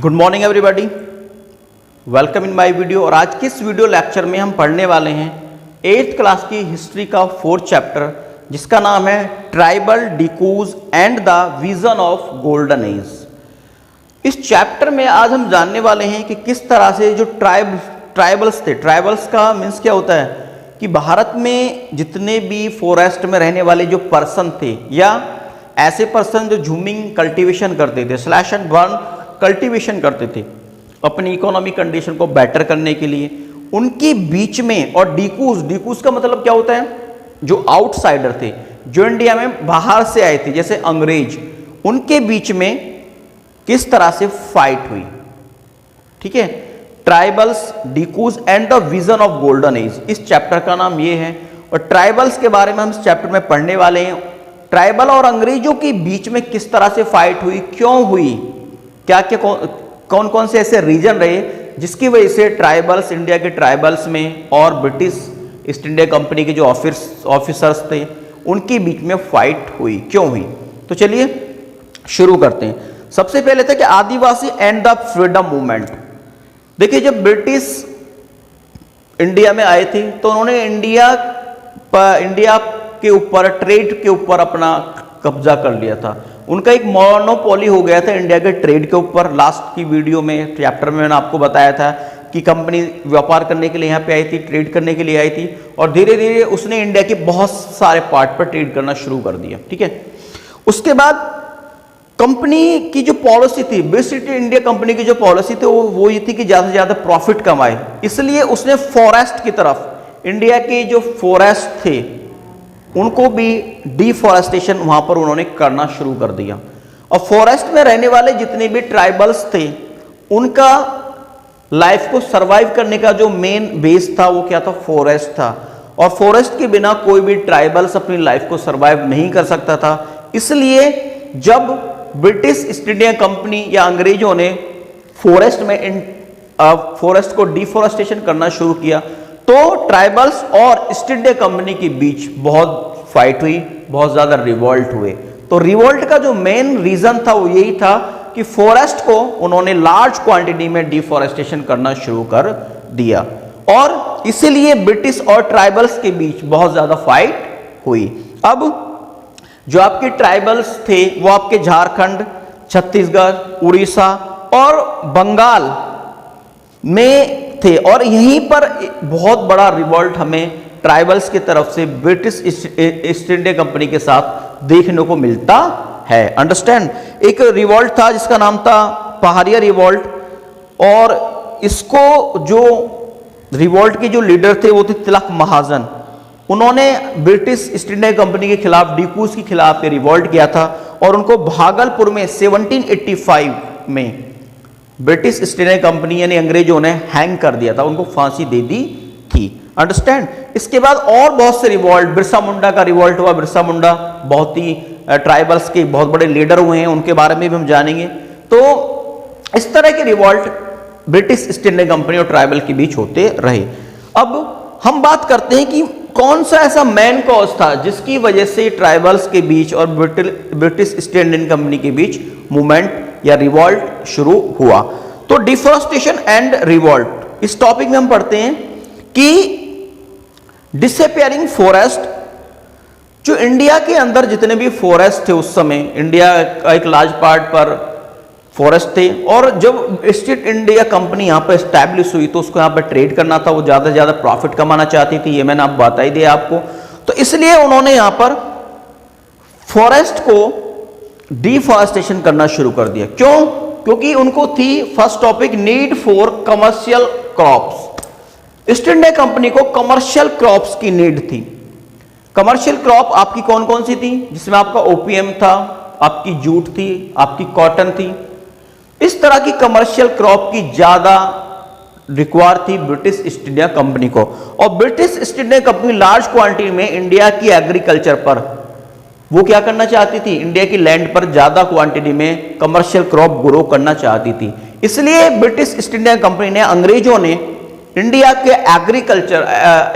Good morning everybody, welcome in my video. और आज के इस वीडियो लेक्चर में हम पढ़ने वाले हैं 8th क्लास की हिस्ट्री का 4th चैप्टर, जिसका नाम है tribal dikus and the vision of golden age. इस चैप्टर में आज हम जानने वाले हैं कि किस तरह से जो ट्राइबल्स थे, ट्राइबल्स का मीन्स क्या होता है कि भारत में जितने भी फॉरेस्ट में रहने वाले जो पर्सन थे या ऐसे पर्सन जो झूमिंग कल्टीवेशन करते थे, स्लैश एंड बर्न कल्टीवेशन करते थे अपनी इकोनॉमी कंडीशन को बेटर करने के लिए, उनके बीच में, और डिकूज का मतलब क्या होता है, जो आउटसाइडर थे, जो इंडिया में बाहर से आए थे जैसे अंग्रेज, उनके बीच में किस तरह से फाइट हुई। ठीक है, tribals, dikus and the vision of golden age, इस चैप्टर का नाम ये है। और ट्राइबल्स के बारे में हम इस चैप्टर में पढ़ने वाले हैं। ट्राइबल और अंग्रेजों के बीच में किस तरह से फाइट हुई, क्यों हुई, क्या क्या कौन कौन से ऐसे रीजन रहे जिसकी वजह से ट्राइबल्स, इंडिया के ट्राइबल्स में और ब्रिटिश ईस्ट इंडिया कंपनी के जो ऑफिसर्स थे उनके बीच में फाइट हुई, क्यों हुई। तो चलिए शुरू करते हैं। सबसे पहले था कि आदिवासी एंड द फ्रीडम मूवमेंट। देखिए, जब ब्रिटिश इंडिया में आए थे तो उन्होंने इंडिया के ऊपर, ट्रेड के ऊपर अपना कब्जा कर लिया था। उनका एक मोनोपोली हो गया था इंडिया के ट्रेड के ऊपर। लास्ट की वीडियो में, चैप्टर में मैंने आपको बताया था कि कंपनी व्यापार करने के लिए यहाँ पे आई थी, ट्रेड करने के लिए आई थी, और धीरे धीरे उसने इंडिया के बहुत सारे पार्ट पर ट्रेड करना शुरू कर दिया। ठीक है, उसके बाद कंपनी की जो पॉलिसी थी, ब्रिटिश ईस्ट इंडिया कंपनी की जो पॉलिसी थी वो ये थी कि ज़्यादा से ज़्यादा प्रॉफिट कमाए, इसलिए उसने फॉरेस्ट की तरफ, इंडिया के जो फॉरेस्ट थे उनको भी डिफॉरेस्टेशन वहां पर उन्होंने करना शुरू कर दिया। और फॉरेस्ट में रहने वाले जितने भी ट्राइबल्स थे उनका लाइफ को सरवाइव करने का जो मेन बेस था वो क्या था, फॉरेस्ट था। और फॉरेस्ट के बिना कोई भी ट्राइबल्स अपनी लाइफ को सरवाइव नहीं कर सकता था। इसलिए जब ब्रिटिश ईस्ट इंडिया कंपनी या अंग्रेजों ने फॉरेस्ट को डिफॉरेस्टेशन करना शुरू किया तो ट्राइबल्स और ईस्ट इंडिया कंपनी के बीच बहुत फाइट हुई, बहुत ज्यादा रिवोल्ट हुए। तो रिवोल्ट का जो मेन रीजन था वो यही था कि फॉरेस्ट को उन्होंने लार्ज क्वांटिटी में डिफॉरेस्टेशन करना शुरू कर दिया, और इसीलिए ब्रिटिश और ट्राइबल्स के बीच बहुत ज्यादा फाइट हुई। अब जो आपके ट्राइबल्स थे वो आपके झारखंड, छत्तीसगढ़, उड़ीसा और बंगाल में थे, और यहीं पर बहुत बड़ा रिवोल्ट हमें ट्राइबल्स की तरफ से ब्रिटिश ईस्ट इंडिया कंपनी के साथ देखने को मिलता है। अंडरस्टैंड, एक रिवोल्ट था जिसका नाम था पहाड़िया रिवोल्ट, और इसको जो रिवोल्ट के जो लीडर थे वो थे तिलक महाजन। उन्होंने ब्रिटिश ईस्ट इंडिया कंपनी के खिलाफ, डिकूज के खिलाफ रिवोल्ट किया था, और उनको भागलपुर में 1785 में ब्रिटिश ईस्ट इंडिया कंपनी यानी अंग्रेजों ने हैंग कर दिया था, उनको फांसी दे दी थी। अंडरस्टैंड, इसके बाद और बहुत से रिवोल्ट, बिरसा मुंडा का रिवोल्ट हुआ। बिरसा मुंडा बहुत ही ट्राइबल्स के बहुत बड़े लीडर हुए हैं, उनके बारे में भी हम जानेंगे। तो इस तरह के revolt British east India company और ट्राइबल के बीच होते रहे। अब हम बात करते हैं कि कौन सा ऐसा मेन कॉज था जिसकी वजह से ट्राइबल्स के बीच और ब्रिटिश ईस्ट इंडियन कंपनी के बीच मूवमेंट या रिवोल्ट शुरू हुआ। तो डिफॉरेस्टेशन एंड रिवोल्ट, इस टॉपिक में हम पढ़ते हैं कि डिसअपियरिंग फॉरेस्ट, जो इंडिया के अंदर जितने भी फॉरेस्ट थे उस समय, इंडिया का एक लार्ज पार्ट पर फॉरेस्ट थे, और जब ईस्ट इंडिया कंपनी यहाँ पर एस्टैब्लिश हुई तो उसको यहाँ पर ट्रेड करना था, वो ज़्यादा से ज़्यादा प्रॉफिट कमाना चाहती थी, ये मैंने आप बता ही दिया आपको। तो इसलिए उन्होंने यहाँ पर फॉरेस्ट को डिफॉरेस्टेशन करना शुरू कर दिया। क्यों? क्योंकि उनको थी, first topic, need for commercial crops. East India company को कमर्शियल क्रॉप्स की नीड थी। कमर्शियल क्रॉप आपकी कौन कौन सी थी, जिसमें आपका ओपीएम था, आपकी जूट थी, आपकी कॉटन थी। इस तरह की कमर्शियल क्रॉप की ज्यादा रिक्वायर थी ब्रिटिश ईस्ट इंडिया कंपनी को, और British east India company large quantity में इंडिया की एग्रीकल्चर पर वो क्या करना चाहती थी, इंडिया की लैंड पर ज्यादा क्वांटिटी में कमर्शियल क्रॉप ग्रो करना चाहती थी। इसलिए ब्रिटिश ईस्ट इंडिया कंपनी ने, अंग्रेजों ने इंडिया के एग्रीकल्चर,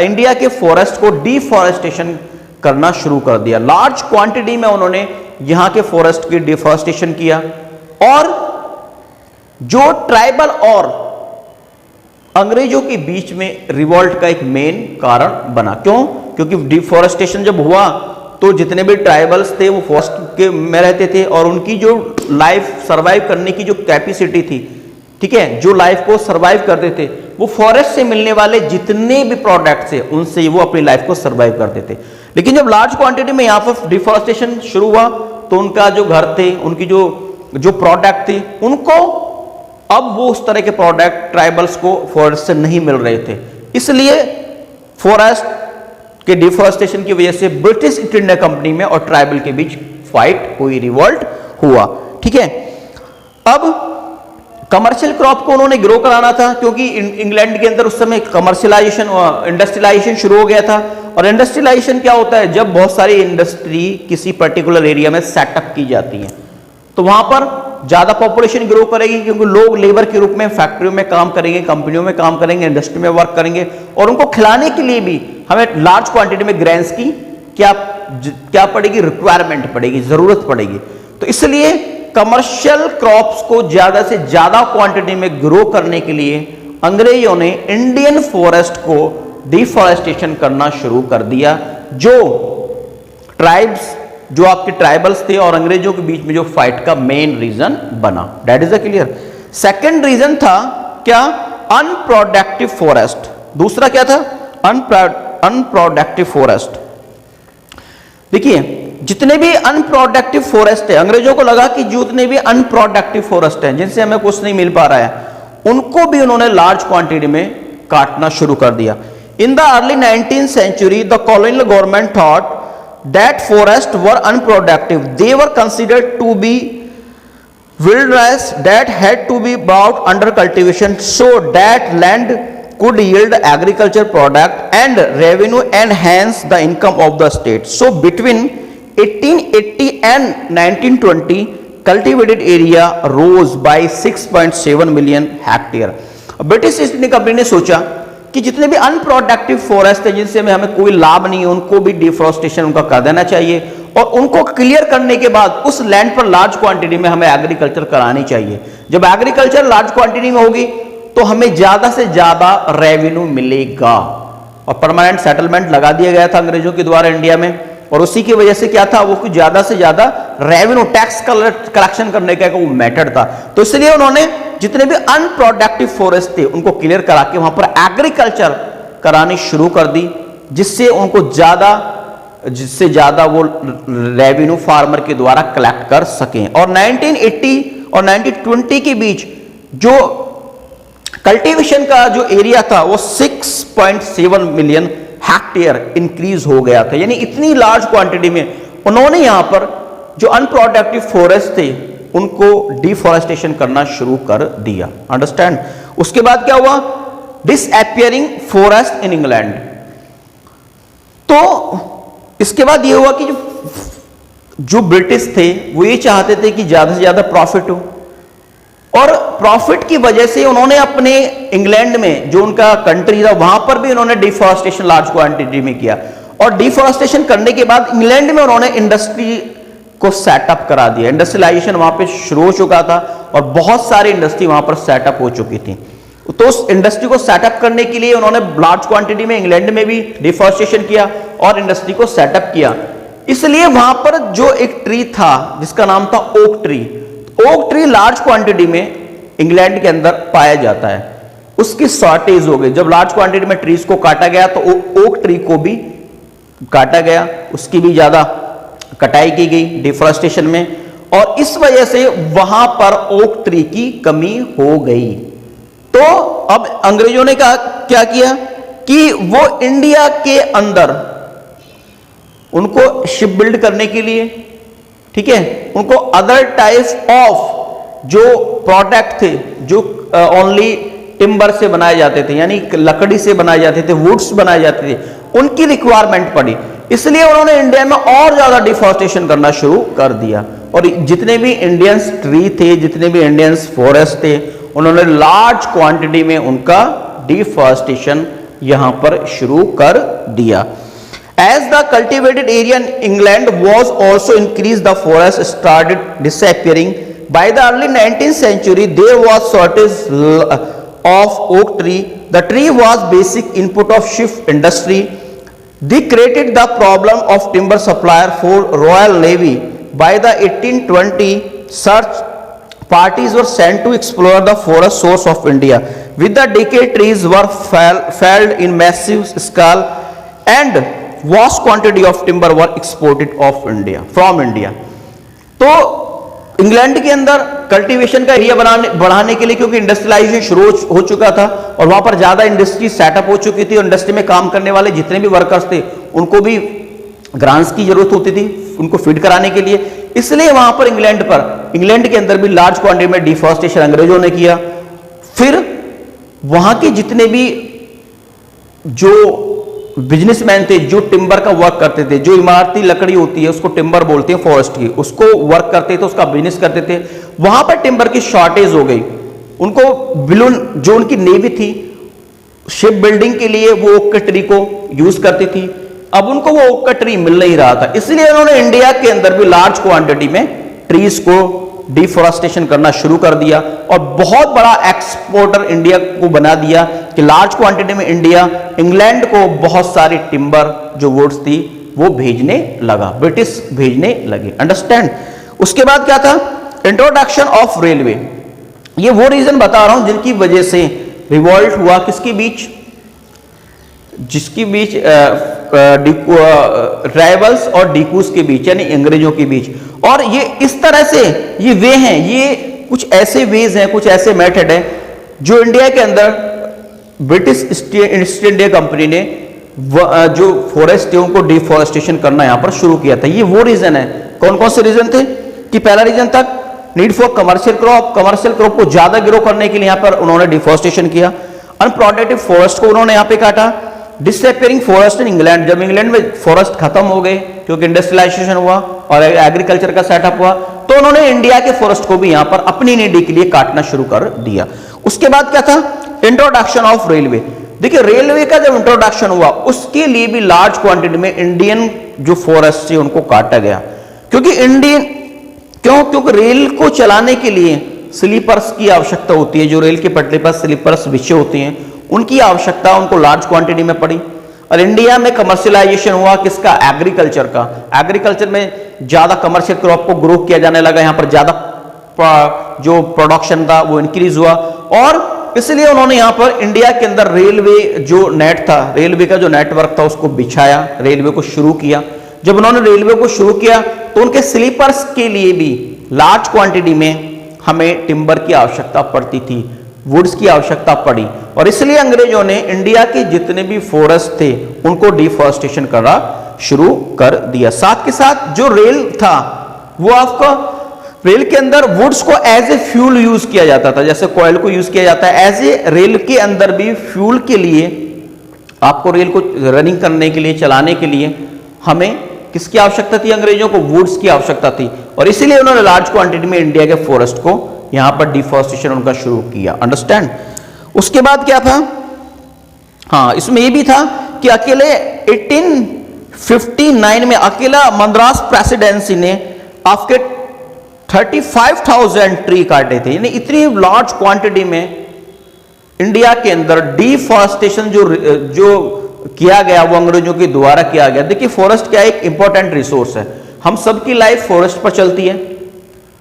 इंडिया के फॉरेस्ट को डिफॉरेस्टेशन करना शुरू कर दिया। लार्ज क्वांटिटी में उन्होंने यहां के फॉरेस्ट की डिफॉरेस्टेशन किया, और जो ट्राइबल और अंग्रेजों के बीच में रिवॉल्ट का एक मेन कारण बना। क्यों? क्योंकि डिफॉरेस्टेशन जब हुआ तो जितने भी ट्राइबल्स थे वो फॉरेस्ट के में रहते थे और उनकी जो लाइफ सरवाइव करने की जो कैपेसिटी थी, ठीक है, जो लाइफ को सरवाइव करते थे वो फॉरेस्ट से मिलने वाले जितने भी प्रोडक्ट्स थे उनसे वो अपनी लाइफ को सरवाइव करते थे। लेकिन जब लार्ज क्वांटिटी में यहाँ पर डिफॉरेस्टेशन शुरू हुआ तो उनका जो घर थे, उनकी जो प्रोडक्ट थे, उनको अब वो उस तरह के प्रोडक्ट ट्राइबल्स को फॉरेस्ट से नहीं मिल रहे थे। इसलिए फॉरेस्ट के डिफॉरेस्टेशन की वजह से ब्रिटिश ईस्ट इंडिया कंपनी में और ट्राइबल के बीच फाइट हुई, रिवॉल्ट हुआ। ठीक है, अब कमर्शियल क्रॉप को उन्होंने ग्रो कराना था क्योंकि इंग्लैंड के अंदर उस समय कमर्शियलाइजेशन, इंडस्ट्रियलाइजेशन शुरू हो गया था। और इंडस्ट्रियलाइजेशन क्या होता है? जब बहुत सारी इंडस्ट्री किसी पर्टिकुलर एरिया में सेटअप की जाती है तो वहां पर ज्यादा पॉपुलेशन ग्रो करेगी क्योंकि लोग लेबर के रूप में फैक्ट्रियों में काम करेंगे, कंपनियों में काम करेंगे, इंडस्ट्री में वर्क करेंगे और उनको खिलाने के लिए भी हमें लार्ज क्वांटिटी में ग्रेन्स की क्या पड़ेगी? रिक्वायरमेंट पड़ेगी, जरूरत पड़ेगी। तो इसलिए कमर्शियल क्रॉप्स को ज्यादा से ज्यादा क्वांटिटी में ग्रो करने के लिए अंग्रेजों ने इंडियन फॉरेस्ट को डिफॉरेस्टेशन करना शुरू कर दिया। जो आपके ट्राइबल्स थे और अंग्रेजों के बीच में जो फाइट का मेन रीजन बना। That is a clear. Second reason था क्या? Unproductive forest. दूसरा क्या था? Unproductive forest. देखिए, जितने भी अनप्रोडक्टिव फॉरेस्ट है, अंग्रेजों को लगा कि जितने भी अनप्रोडक्टिव फॉरेस्ट हैं जिनसे हमें कुछ नहीं मिल पा रहा है, उनको भी उन्होंने लार्ज क्वांटिटी में काटना शुरू कर दिया। In the early 19th century, the colonial government thought that forests were unproductive. They were considered to be wilderness that had to be brought under cultivation so that land could yield agriculture product and revenue and hence the income of the state. So between 1880 and 1920, cultivated area rose by 6.7 million hectare. British east India company ने सोचा कि जितने भी unproductive forest है जिनसे हमें कोई लाभ नहीं है, उनको भी डिफॉरेस्टेशन उनका कर देना चाहिए और उनको क्लियर करने के बाद उस लैंड पर लार्ज क्वांटिटी में हमें एग्रीकल्चर करानी चाहिए। जब एग्रीकल्चर लार्ज क्वांटिटी में होगी तो हमें ज्यादा से ज्यादा रेवेन्यू मिलेगा। और परमानेंट सेटलमेंट लगा दिया गया था अंग्रेजों के द्वारा इंडिया में और उसी की वजह से क्या था? वो कुछ ज्यादा से ज्यादा रेवेन्यू टैक्स कलेक्शन करने का वो मेथड था। तो इसलिए उन्होंने जितने भी अनप्रोडक्टिव फॉरेस्ट थे उनको क्लियर करा के वहां पर एग्रीकल्चर करानी शुरू कर दी, जिससे ज्यादा वो रेवेन्यू फार्मर के द्वारा कलेक्ट कर सकें। और 1980 और 1920 के बीच जो कल्टीवेशन का जो एरिया था वो 6.7 मिलियन हेक्टेयर इंक्रीज हो गया था। यानी इतनी लार्ज क्वांटिटी में उन्होंने यहां पर जो अनप्रोडक्टिव फॉरेस्ट थे उनको डिफॉरेस्टेशन करना शुरू कर दिया। अंडरस्टैंड? उसके बाद क्या हुआ? Disappearing forest in England. तो इसके बाद यह हुआ कि जो ब्रिटिश थे वो ये चाहते थे कि ज्यादा से ज्यादा प्रॉफिट हो और प्रॉफिट की वजह से उन्होंने अपने इंग्लैंड में जो उनका कंट्री था वहां पर भी उन्होंने डिफॉरेस्टेशन लार्ज क्वांटिटी में किया और डिफॉरेस्टेशन करने के बाद इंग्लैंड में उन्होंने इंडस्ट्री को सेटअप करा दिया। इंडस्ट्रियलाइजेशन वहां पे शुरू हो चुका था और बहुत सारी इंडस्ट्री वहां पर सेटअप हो चुकी थी। तो उस इंडस्ट्री को सेटअप करने के लिए उन्होंने लार्ज क्वांटिटी में इंग्लैंड में भी डिफॉरेस्टेशन किया और इंडस्ट्री को सेटअप किया। इसलिए वहां पर जो एक ट्री था जिसका नाम था oak tree, oak tree large quantity में इंग्लैंड के अंदर पाया जाता है। उसकी शॉर्टेज हो गई। जब लार्ज क्वांटिटी में ट्रीज को काटा गया तो ओक ट्री को भी काटा गया, उसकी भी ज्यादा कटाई की गई डिफॉरेस्टेशन में और इस वजह से वहां पर ओक ट्री की कमी हो गई। तो अब अंग्रेजों ने क्या किया कि वो इंडिया के अंदर उनको शिप बिल्ड करने के लिए, ठीक है, उनको अदर टाइप्स ऑफ जो प्रोडक्ट थे जो ओनली टिम्बर से बनाए जाते थे, यानी लकड़ी से बनाए जाते थे, वुड्स बनाए जाते थे, उनकी रिक्वायरमेंट पड़ी। इसलिए उन्होंने इंडिया में और ज्यादा डिफॉरेस्टेशन करना शुरू कर दिया और जितने भी इंडियंस ट्री थे, जितने भी इंडियंस फॉरेस्ट थे, उन्होंने लार्ज क्वांटिटी में उनका डिफॉरेस्टेशन यहां पर शुरू कर दिया। As the cultivated area in England was also increased, the forest started disappearing. By the early 19th century there was shortage of oak tree, the tree was basic input of ship industry, they created the problem of timber supplier for Royal Navy. By the 1820 search parties were sent to explore the forest source of India. With the decay, trees were felled in massive scale and vast quantity of timber were exported of India from India. तो England के अंदर cultivation का area बढ़ाने के लिए, क्योंकि industrialisation शुरू हो चुका था और वहां पर ज्यादा इंडस्ट्री सेटअप हो चुकी थी और इंडस्ट्री में काम करने वाले जितने भी वर्कर्स थे उनको भी ग्रांट्स की जरूरत होती थी उनको फीड कराने के लिए, इसलिए वहां पर इंग्लैंड के अंदर भी लार्ज क्वांटिटी में डिफॉरेस्टेशन अंग्रेजों ने किया। फिर वहां के जितने भी जो बिजनेसमैन थे जो टिम्बर का वर्क करते थे, जो इमारती लकड़ी होती है उसको टिम्बर बोलते हैं फॉरेस्ट की, उसको वर्क करते थे, उसका बिजनेस करते थे, वहां पर टिम्बर की शॉर्टेज हो गई। उनको बिलून जो उनकी नेवी थी शिप बिल्डिंग के लिए वो ओक के ट्री को यूज करती थी, अब उनको वो ओक का ट्री मिल नहीं रहा था, इसलिए उन्होंने इंडिया के अंदर भी लार्ज क्वांटिटी में ट्रीज को डिफॉरेस्टेशन करना शुरू कर दिया और बहुत बड़ा एक्सपोर्टर इंडिया को बना दिया कि लार्ज क्वांटिटी में इंडिया इंग्लैंड को बहुत सारी टिम्बर जो वुड्स थी वो भेजने लगा, ब्रिटिश भेजने लगे। अंडरस्टैंड। उसके बाद क्या था, इंट्रोडक्शन ऑफ रेलवे। ये वो रीजन बता रहा हूं जिनकी वजह से रिवॉल्ट हुआ किसके बीच, जिसके बीच राइवल्स और डिकूस के बीच, यानी अंग्रेजों के बीच। और ये इस तरह से ये वे हैं, ये कुछ ऐसे वेज हैं, कुछ ऐसे मेथड हैं जो इंडिया के अंदर ब्रिटिश ईस्ट इंडिया कंपनी ने जो फॉरेस्ट थे उनको डिफॉरेस्टेशन करना यहां पर शुरू किया था। ये वो रीजन है। कौन कौन से रीजन थे कि पहला रीजन था नीड फॉर कमर्शियल क्रॉप को ज्यादा ग्रो करने के लिए यहां पर उन्होंने डिफॉरेस्टेशन किया। अनप्रोडक्टिव फॉरेस्ट को उन्होंने यहां पे काटा। डिसअपियरिंग फॉरेस्ट इन इंग्लैंड, जब इंग्लैंड में फॉरेस्ट खत्म हो गए क्योंकि इंडस्ट्रियलाइजेशन हुआ और एग्रीकल्चर का सेटअप हुआ, तो उन्होंने इंडिया के फॉरेस्ट को भी यहां पर अपनी नीड के लिए काटना शुरू कर दिया। उसके बाद क्या था, इंट्रोडक्शन ऑफ रेलवे। देखिए रेलवे का जब इंट्रोडक्शन हुआ उसके लिए भी लार्ज क्वांटिटी में इंडियन जो फॉरेस्ट थे उनको काटा गया, क्योंकि रेल को चलाने के लिए स्लीपर्स की आवश्यकता होती है, जो रेल के पटरी पर स्लीपर्स बिछे होते हैं उनकी आवश्यकता उनको लार्ज क्वांटिटी में पड़ी। और इंडिया में कमर्शियलाइजेशन हुआ किसका, एग्रीकल्चर का। एग्रीकल्चर में ज्यादा कमर्शियल क्रॉप को ग्रो किया जाने लगा, यहां पर ज्यादा जो प्रोडक्शन था वो इंक्रीज हुआ और इसलिए उन्होंने यहां पर इंडिया के अंदर रेलवे जो नेट था, रेलवे का जो नेटवर्क था उसको बिछाया, रेलवे को शुरू किया। जब उन्होंने रेलवे को शुरू किया तो उनके स्लीपर्स के लिए भी लार्ज क्वांटिटी में हमें टिम्बर की आवश्यकता पड़ती थी, वुड्स की आवश्यकता पड़ी और इसलिए अंग्रेजों ने इंडिया के जितने भी फॉरेस्ट थे उनको डिफॉरेस्टेशन करना शुरू कर दिया। साथ के साथ जो रेल था वो आपका रेल के अंदर वुड्स को एज ए फ्यूल यूज किया जाता था, जैसे कोयल को यूज किया जाता है, एज ए रेल के अंदर भी फ्यूल के लिए आपको रेल को रनिंग करने के लिए, चलाने के लिए हमें किसकी आवश्यकता थी, अंग्रेजों को वुड्स की आवश्यकता थी और इसीलिए उन्होंने लार्ज क्वांटिटी में इंडिया के फॉरेस्ट को यहां पर डिफॉरेस्टेशन उनका शुरू किया। अंडरस्टैंड। उसके बाद क्या था, हाँ इसमें यह भी था कि अकेले 1859 में अकेला मद्रास प्रेसिडेंसी ने आपके 35,000 ट्री काटे थे, यानी इतनी लार्ज क्वांटिटी में इंडिया के अंदर डिफॉरेस्टेशन जो किया गया वो अंग्रेजों के द्वारा किया गया। देखिए फॉरेस्ट क्या एक इंपॉर्टेंट रिसोर्स है, हम सबकी लाइफ फॉरेस्ट पर चलती है।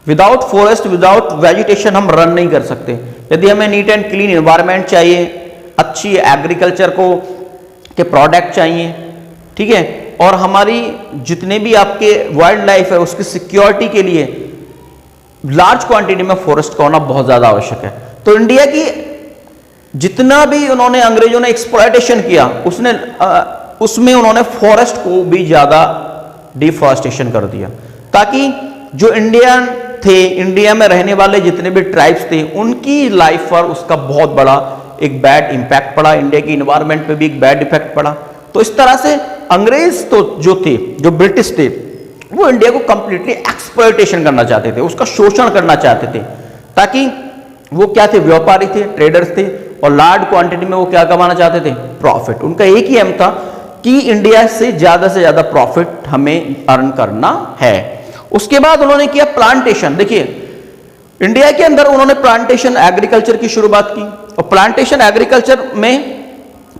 विदाउट फॉरेस्ट, विदाउट वेजिटेशन हम रन नहीं कर सकते। यदि हमें नीट एंड क्लीन एनवायरनमेंट चाहिए, अच्छी एग्रीकल्चर को के प्रोडक्ट चाहिए, ठीक है, और हमारी जितने भी आपके वाइल्ड लाइफ है उसकी सिक्योरिटी के लिए लार्ज क्वांटिटी में फॉरेस्ट का होना बहुत ज्यादा आवश्यक है। तो इंडिया की जितना भी उन्होंने अंग्रेजों ने एक्सप्लॉयटेशन किया उसमें उन्होंने फॉरेस्ट को भी ज्यादा डिफॉरेस्टेशन कर दिया, ताकि जो इंडियन थे, इंडिया में रहने वाले जितने भी ट्राइब्स थे उनकी लाइफ पर उसका बहुत बड़ा एक बैड इंपैक्ट पड़ा, इंडिया की एनवायरनमेंट पे भी एक बैड इफेक्ट पड़ा। तो इस तरह से अंग्रेज तो जो थे, जो ब्रिटिश थे, वो इंडिया को कंप्लीटली एक्सप्लॉयटेशन करना चाहते थे, उसका शोषण करना चाहते थे, ताकि वो क्या थे, व्यापारी थे, ट्रेडर्स थे और लार्ज क्वांटिटी में वो क्या कमाना चाहते थे, प्रॉफिट। उनका एक ही एम था कि इंडिया से ज्यादा प्रॉफिट हमें अर्न करना है। उसके बाद उन्होंने किया प्लांटेशन। देखिए इंडिया के अंदर उन्होंने प्लांटेशन एग्रीकल्चर की शुरुआत की, और प्लांटेशन एग्रीकल्चर में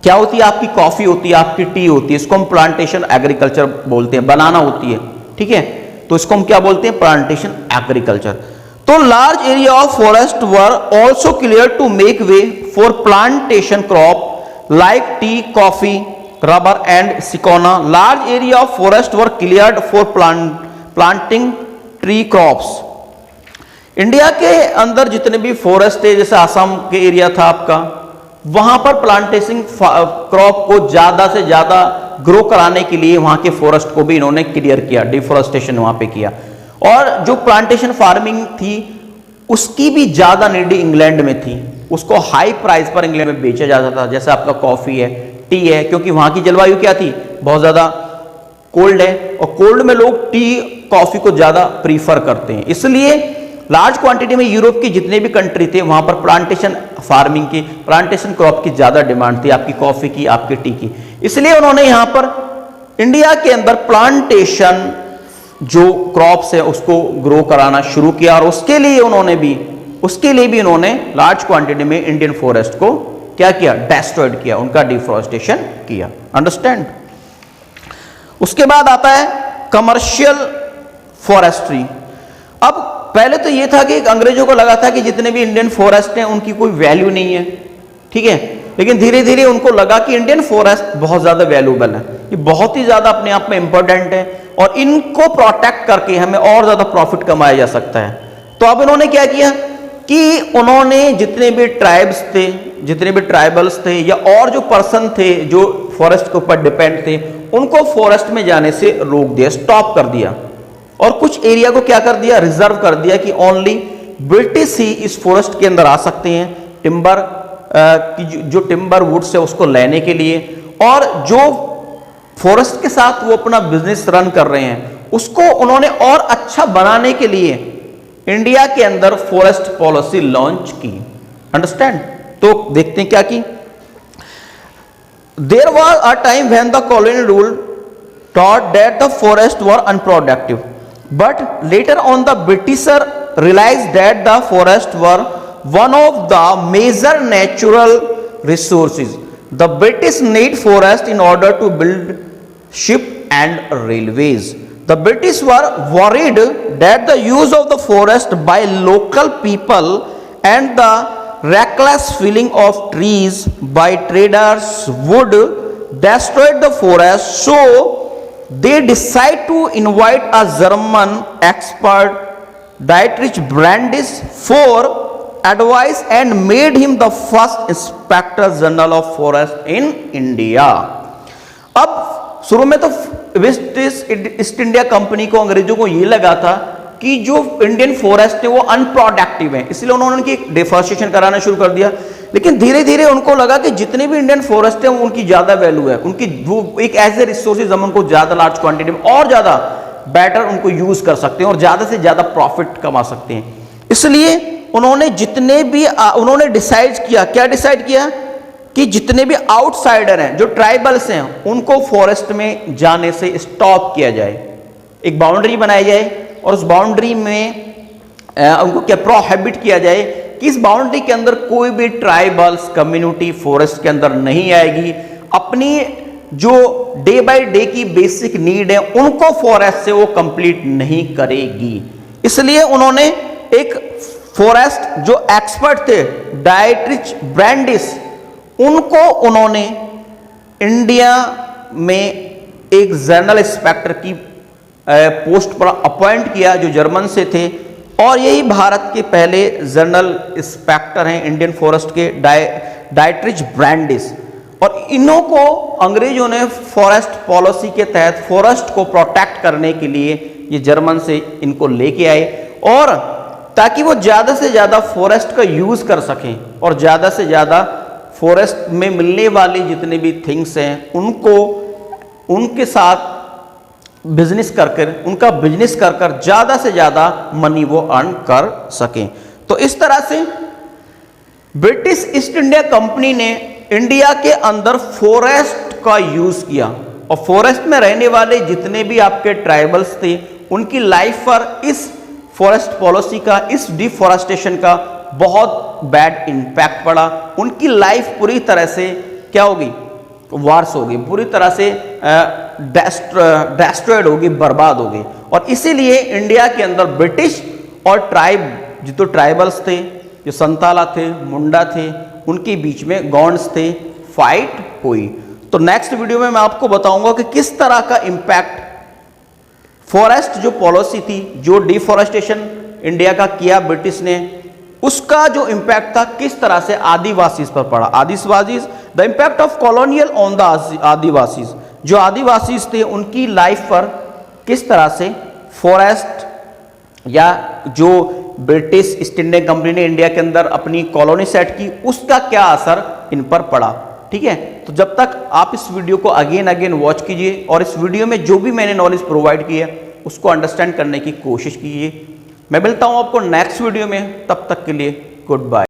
क्या होती है, आपकी कॉफी होती है, आपकी टी होती है, इसको हम प्लांटेशन एग्रीकल्चर बोलते हैं। बनाना होती है, ठीक है, तो इसको हम क्या बोलते हैं, प्लांटेशन एग्रीकल्चर। तो large area of forest were also clear to make way for plantation crop like tea, coffee, rubber and cinchona. Large area of forest were cleared for planting tree crops. India के अंदर जितने भी forest है, जैसे आसाम के area था आपका, वहां पर प्लांटेशन क्रॉप को ज्यादा से ज्यादा ग्रो कराने के लिए वहां के फॉरेस्ट को भी इन्होंने क्लियर किया, डिफोरेस्टेशन वहां पे किया। और जो प्लांटेशन फार्मिंग थी उसकी भी ज्यादा नीड इंग्लैंड में थी, उसको हाई प्राइस पर इंग्लैंड में बेचा जाता था, जैसे आपका कॉफी है, टी है, क्योंकि वहां की जलवायु क्या थी, बहुत ज्यादा कोल्ड है, और कोल्ड में लोग टी कॉफी को ज्यादा प्रीफर करते हैं। इसलिए लार्ज क्वांटिटी में यूरोप की जितने भी कंट्री थे वहां पर प्लांटेशन फार्मिंग की, प्लांटेशन क्रॉप की ज्यादा डिमांड थी, आपकी कॉफी की, आपकी टी की। इसलिए उन्होंने यहां पर इंडिया के अंदर प्लांटेशन जो क्रॉप्स है उसको ग्रो कराना शुरू किया, और उसके लिए भी उन्होंने लार्ज क्वांटिटी में इंडियन फॉरेस्ट को क्या किया, डेस्ट्रॉयड किया, उनका डिफोरेस्टेशन किया। अंडरस्टैंड। उसके बाद आता है कमर्शियल फॉरेस्ट्री। अब पहले तो ये था कि अंग्रेजों को लगा था कि जितने भी इंडियन फॉरेस्ट हैं उनकी कोई वैल्यू नहीं है, ठीक है, लेकिन धीरे धीरे उनको लगा कि इंडियन फॉरेस्ट बहुत ज्यादा वैल्यूएबल है, ये बहुत ही ज्यादा अपने आप में इंपॉर्टेंट है, और इनको प्रोटेक्ट करके हमें और ज्यादा प्रॉफिट कमाया जा सकता है। तो अब इन्होंने क्या किया कि उन्होंने जितने भी ट्राइब्स थे, जितने भी ट्राइबल्स थे, या और जो पर्सन थे जो फॉरेस्ट के ऊपर डिपेंड थे, उनको फॉरेस्ट में जाने से रोक दिया, स्टॉप कर दिया, और कुछ एरिया को क्या कर दिया, रिजर्व कर दिया कि ओनली ब्रिटिश ही इस फॉरेस्ट के अंदर आ सकते हैं टिम्बर की जो टिम्बर वुड्स है उसको लेने के लिए, और जो फॉरेस्ट के साथ वो अपना बिजनेस रन कर रहे हैं उसको उन्होंने और अच्छा बनाने के लिए इंडिया के अंदर फॉरेस्ट पॉलिसी लॉन्च की। अंडरस्टैंड। तो देखते हैं क्या की। There was a time when the colonial rule thought that the forests were unproductive, but later on the Britisher realized that the forests were one of the major natural resources. The British need forest in order to build ship and railways. The British were worried that the use of the forest by local people and the reckless felling of trees by traders would destroy the forest, so they decide to invite a German expert, Dietrich Brandis, for advice and made him the first Inspector General of Forest in India. अब शुरू में तो east India company को, अंग्रेजों को ये लगा था कि जो इंडियन फॉरेस्ट है वो अनप्रोडक्टिव है, इसलिए उन्होंने उनकी डिफोरेस्टेशन कराना शुरू कर दिया। लेकिन धीरे धीरे उनको लगा कि जितने भी इंडियन फॉरेस्ट है उनकी ज्यादा वैल्यू है, उनकी वो एक एज ए रिसोर्सेज हम उनको ज्यादा लार्ज क्वांटिटी में और ज्यादा बेटर उनको यूज कर सकते हैं और ज्यादा से ज्यादा प्रॉफिट कमा सकते हैं। इसलिए उन्होंने उन्होंने डिसाइड किया, क्या डिसाइड किया कि जितने भी आउटसाइडर हैं, जो ट्राइबल्स हैं, उनको फॉरेस्ट में जाने से स्टॉप किया जाए, एक बाउंड्री बनाई जाए, और उस बाउंड्री में उनको क्या प्रोहिबिट किया जाए कि इस बाउंड्री के अंदर कोई भी ट्राइबल्स कम्युनिटी फॉरेस्ट के अंदर नहीं आएगी, अपनी जो डे बाय डे की बेसिक नीड है उनको फॉरेस्ट से वो कंप्लीट नहीं करेगी। इसलिए उन्होंने एक फॉरेस्ट जो एक्सपर्ट थे डाइट्रिच ब्रैंडिस, उनको उन्होंने इंडिया में एक जनरल इंस्पेक्टर की पोस्ट पर अपॉइंट किया जो जर्मन से थे, और यही भारत के पहले जनरल इंस्पेक्टर हैं इंडियन फॉरेस्ट के, डाइट्रिच ब्रैंडिस। और इन्हों को अंग्रेजों ने फॉरेस्ट पॉलिसी के तहत फॉरेस्ट को प्रोटेक्ट करने के लिए ये जर्मन से इनको लेके आए, और ताकि वो ज़्यादा से ज़्यादा फॉरेस्ट का यूज़ कर सकें और ज़्यादा से ज़्यादा फॉरेस्ट में मिलने वाली जितने भी थिंग्स हैं उनको उनके साथ बिजनेस कर उनका बिजनेस कर ज़्यादा से ज़्यादा मनी वो अर्न कर सकें। तो इस तरह से ब्रिटिश ईस्ट इंडिया कंपनी ने इंडिया के अंदर फॉरेस्ट का यूज़ किया, और फॉरेस्ट में रहने वाले जितने भी आपके ट्राइबल्स थे उनकी लाइफ पर इस फॉरेस्ट पॉलिसी का, इस डिफॉरेस्टेशन का बहुत बैड इम्पैक्ट पड़ा। उनकी लाइफ पूरी तरह से क्या होगी, वार्स होगी, पूरी तरह से डेस्ट्रॉयड होगी, बर्बाद होगी। और इसीलिए इंडिया के अंदर ब्रिटिश और ट्राइब, जो ट्राइबल्स थे, जो संताला थे, मुंडा थे, उनके बीच में गॉन्ड्स थे, फाइट हुई। तो नेक्स्ट वीडियो में मैं आपको बताऊंगा कि किस तरह का इंपैक्ट फॉरेस्ट जो पॉलिसी थी, जो डिफॉरेस्टेशन इंडिया का किया ब्रिटिश ने, उसका जो इंपैक्ट था किस तरह से आदिवासीज पर पड़ा। Adivasis, the impact of colonial on the Adivasis, जो आदिवासीज थे उनकी लाइफ पर किस तरह से फॉरेस्ट या जो ब्रिटिश ईस्ट इंडिया कंपनी ने इंडिया के अंदर अपनी कॉलोनी सेट की, उसका क्या असर इन पर पड़ा। ठीक है, तो जब तक आप इस वीडियो को अगेन वॉच कीजिए और इस वीडियो में जो भी मैंने नॉलेज प्रोवाइड की है उसको अंडरस्टैंड करने की कोशिश कीजिए। मैं मिलता हूं आपको नेक्स्ट वीडियो में, तब तक के लिए गुड बाय।